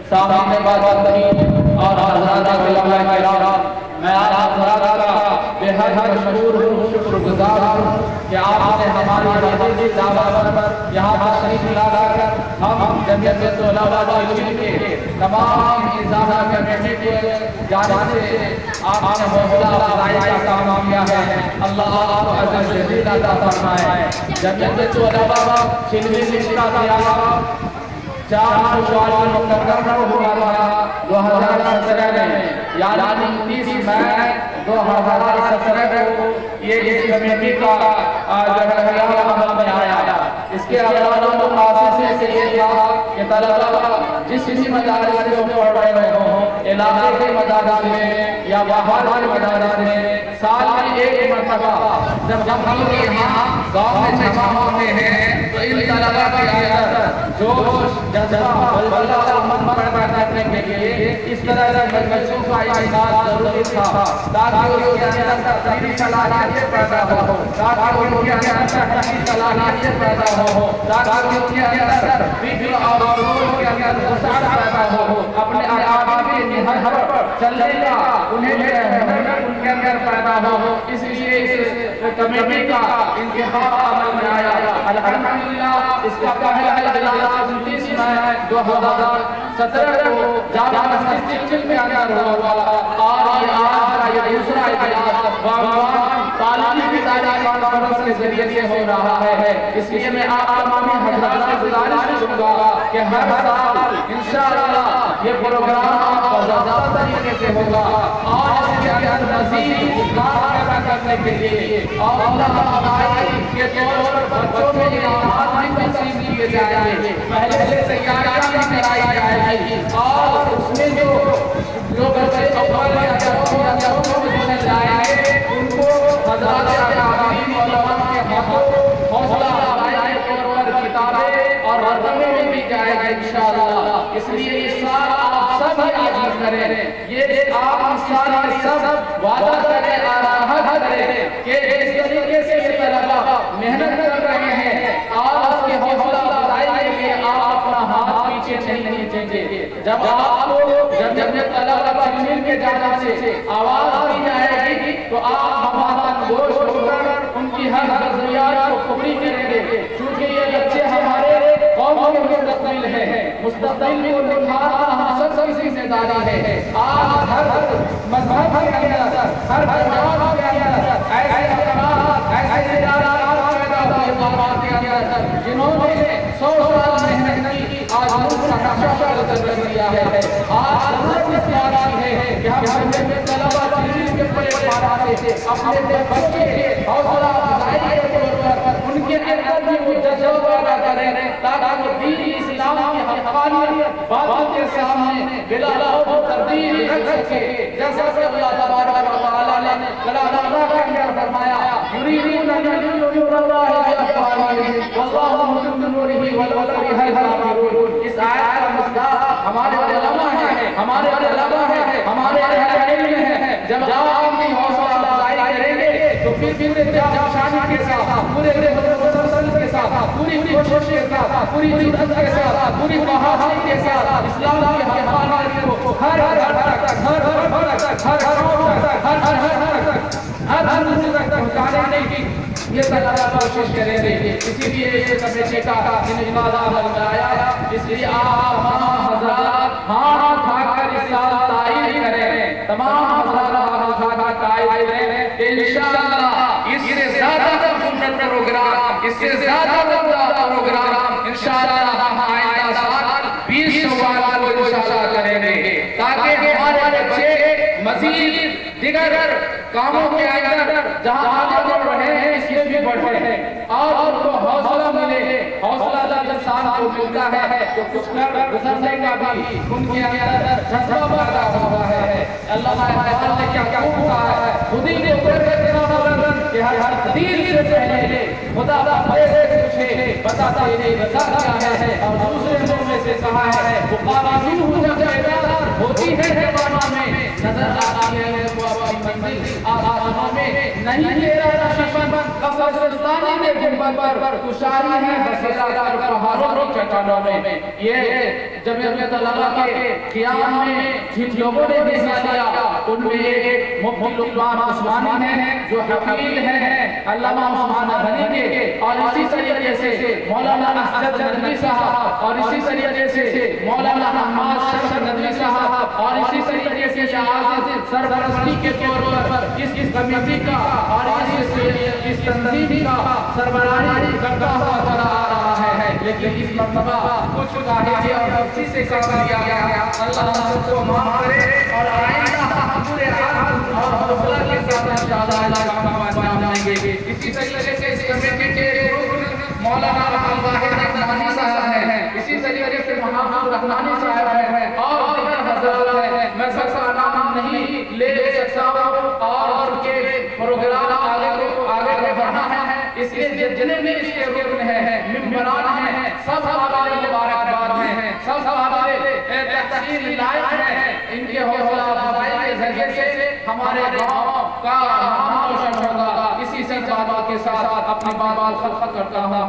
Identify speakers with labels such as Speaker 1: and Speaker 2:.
Speaker 1: सामने बात की और हज़रात उलमा किराम, मैं आप हज़रात का बेहद मशहूर हूँ, शुक्रगुज़ार हूँ कि आपने हमारी हदीसी दावत पर यहाँ तशरीफ़ लाकर हम जमीयत उलमा के तमाम इंतज़ाम कमेटी के जानिब से आपने हौसला अफ़ज़ाई का काम किया है। अल्लाह आपको अजर जज़ील अता फरमाए। जमीयत उलमा शिलवी का क़याम 4 शवाल मुकर्रर हुआ था 2017 में, यानी 30 मई 2017 को ये इस कमेटी का अमल में आया। इसके अलावा मुकासिद से ये था कि तलबा जिस भी मदारिस में पढ़ रहे हों, इलाके के मदारिस में या बाहर के मदारिस में, साल में एक मरतबा जब हम यहाँ गाँव में जमा होते हैं तो इन तलबा की आदत जोश जज्बा बलबला और मन पैदा करने के लिए इस तरह से मजलिसों का इनाकाद जरूरी था, ताकि उनके अंदर तहरीरी सलाहियत पैदा हो, ताकि उनके अंदर तहरीरी सलाहियत पैदा हो, ताकि उनके अंदर फिक्र और सोच के अंदर वसाअत पैदा हो, अपने आप के निहर पर चलने का उन्हें उनके अंदर पैदा हो। इसलिए इस कमेटी का इंतखाब अमल में आया। अल्हम्दुलिल्लाह इसका पहला इजलास 29 मई 2017 को जामा मस्जिद चिल्चिल में अंदर हुआ और ये आज का दूसरा इजलास तालीमी विदाई कॉन्फ्रेंस के जरिए से हो रहा है। इसलिए मैं आप तमाम हज़रात से गुजारिश करूंगा कि हर साल इंशाअल्लाह ये प्रोग्राम बाज़ाब्ता तरीके से होगा और इसके अंदर मज़ीद इस्लाह पैदा करने के लिए और अल्लाह के तौर पर बच्चों में इनामात भी तक़सीम किए जाएंगे, पहले से तैयारियां भी कराई जाएगी और उसमें जो बच्चे अव्वल या दसवीं में जाएंगे उनको हज़रात अकादमी उलमा के हाथों हौसला अफ़ज़ाई के तौर पर किताबें और रक़में में भी जाएगा इंशाअल्लाह। इसलिए इस साल आप सब आज़ीज़ करें, ये आप इस साल सब वादा करें और अहद करें कि इस तरीके से ये तलबा मेहनत कर रहे हैं और उसकी हौसला अफ़ज़ाई के लिए आप अपना हाथ पीछे नहीं खींचेंगे। जब जब तलबा मिल के जाने से आवाज़ दी जाएगी तो आप हमारा गोश होकर उनकी हर ज़रूरियात को पूरी करेंगे, क्योंकि ये बच्चे हमारे कौम के मुस्तक़बिल हैं, मुस्तक़बिल को निखारना हम सब की ज़िम्मेदारी है। आज हर मज़हब के अंदर, हर जमात के अंदर ऐसे अफ़राद, ऐसे इदारात पैदा हुए बात के अंदर जिन्होंने 100 साल मेहनत की, आज मुल्क का नक्शा बदल दिया है। आज ज़रूरत इस बात की है कि हम अपने तलबा के पढ़ाते थे, अपने बच्चे हौसला अफ़ज़ाई के तौर पर उनके अंदर भी वो जज्बा पैदा करें ताकि वो दीन इस्लाम की हक़ानियत बातों के सामने बिला तरदीद रख सके। जैसा कि अल्लाह तबारक व तआला ने कलाम के अंदर फरमाया, युरीदूना नूरल्लाहि बिअफ़वाहिहिम वल्लाहु मुतिम्मु नूरिही वलौ करिहल काफ़िरून। इस आयत का मसला हमारे उलमा है, हमारे उलमा है, हमारे अहले इल्म है। जब आप अपनी हौसला अफ़ज़ाई करेंगे तो फिर शानी के साथ, पूरे मुसलसल के साथ, पूरी कोशिश के साथ, पूरी जिद्दत के साथ, पूरी बहादुरी के साथ इस्लाम की हक़ानियत को हर पहुंचाने की ये तलबा कोशिश करेंगे। इसीलिए इस कमेटी का इनेकाद अमल में आया। इसलिए आप तमाम हज़रात हाथ उठाकर इस साल तायीद करें, तमाम हज़रात हाथ उठाकर तायीद करें कि इंशाअल्लाह इससे ज़्यादा खूबसूरत प्रोग्राम, इससे ज़्यादा प्रोग्राम इंशाअल्लाह हम आइंदा साल 20 शव्वाल को इंशाअल्लाह करेंगे, ताकि हमारे बच्चे मज़ीद दिगर कामों के अंदर जहां आगे बढ़ रहे हैं इससे भी बढ़ रहे हैं और उनको हौसला मिले। हौसला जब इंसान को मिलता है तो कुछ कर गुजरने का भी उनके अंदर जज्बा पैदा हुआ है। अल्लाह ने क्या क्या कहा है, खुद ही ने कि हर दीन से पहले खुदा से पूछे बताता नहीं बता क्या है, और दूसरे लोगों में से कहा है वो कानून होना चाहिए होती है जमाना में नजर आती है मंजिल आसमानों में नहीं तेरा नशीबन कब्रिस्तानी में गुंबद पर तुषारी है बसेरा कर पहाड़ों की चट्टानों में। ये जमीयत तलबा के क़ियाम में जिन लोगों ने हिस्सा लिया उनमें एक मुफ्ती लुकमान उस्मानी है जो हफीज हैं अल्लामा उस्मान गनी के, और इसी तरीके से मौलाना असद नदवी साहब, और इसी तरीके से मौलाना हम्माद शरफ नदवी साहब, और इसी तरीके से आज़िज़ सरपरस्ती के तौर पर इस कमेटी का और इस तंजीम का सरबराही करता हुआ चला आ रहा है। लेकिन इस मरतबा कुछ काहिली और गलती से काम लिया गया। अल्लाह हम सबको माफ करे और आइंदा पूरे हाथ और हौसला के साथ इंशाअल्लाह काम करेंगे। इसी तरीके से इस कमेटी के मौलाना अब्दुल वाहिद रहमानी साहब हैं, इसी तरीके से महमूद रहमानी साहब हैं और दीगर हज़रात हैं। मैं सबका नाम नहीं ले सकता और उनके प्रोग्राम आगे बढ़ना है, इसलिए जितने भी इसके रुकन हैं मिंबरान हैं सब हमारे मुबारकबाद हैं, सब हमारे तहसील लायक हैं। इनके हौसला अफजाई के जरिए से हमारे गांव का नाम रोशन होगा। इसी बात के साथ अपनी बात खत्म करता हूं।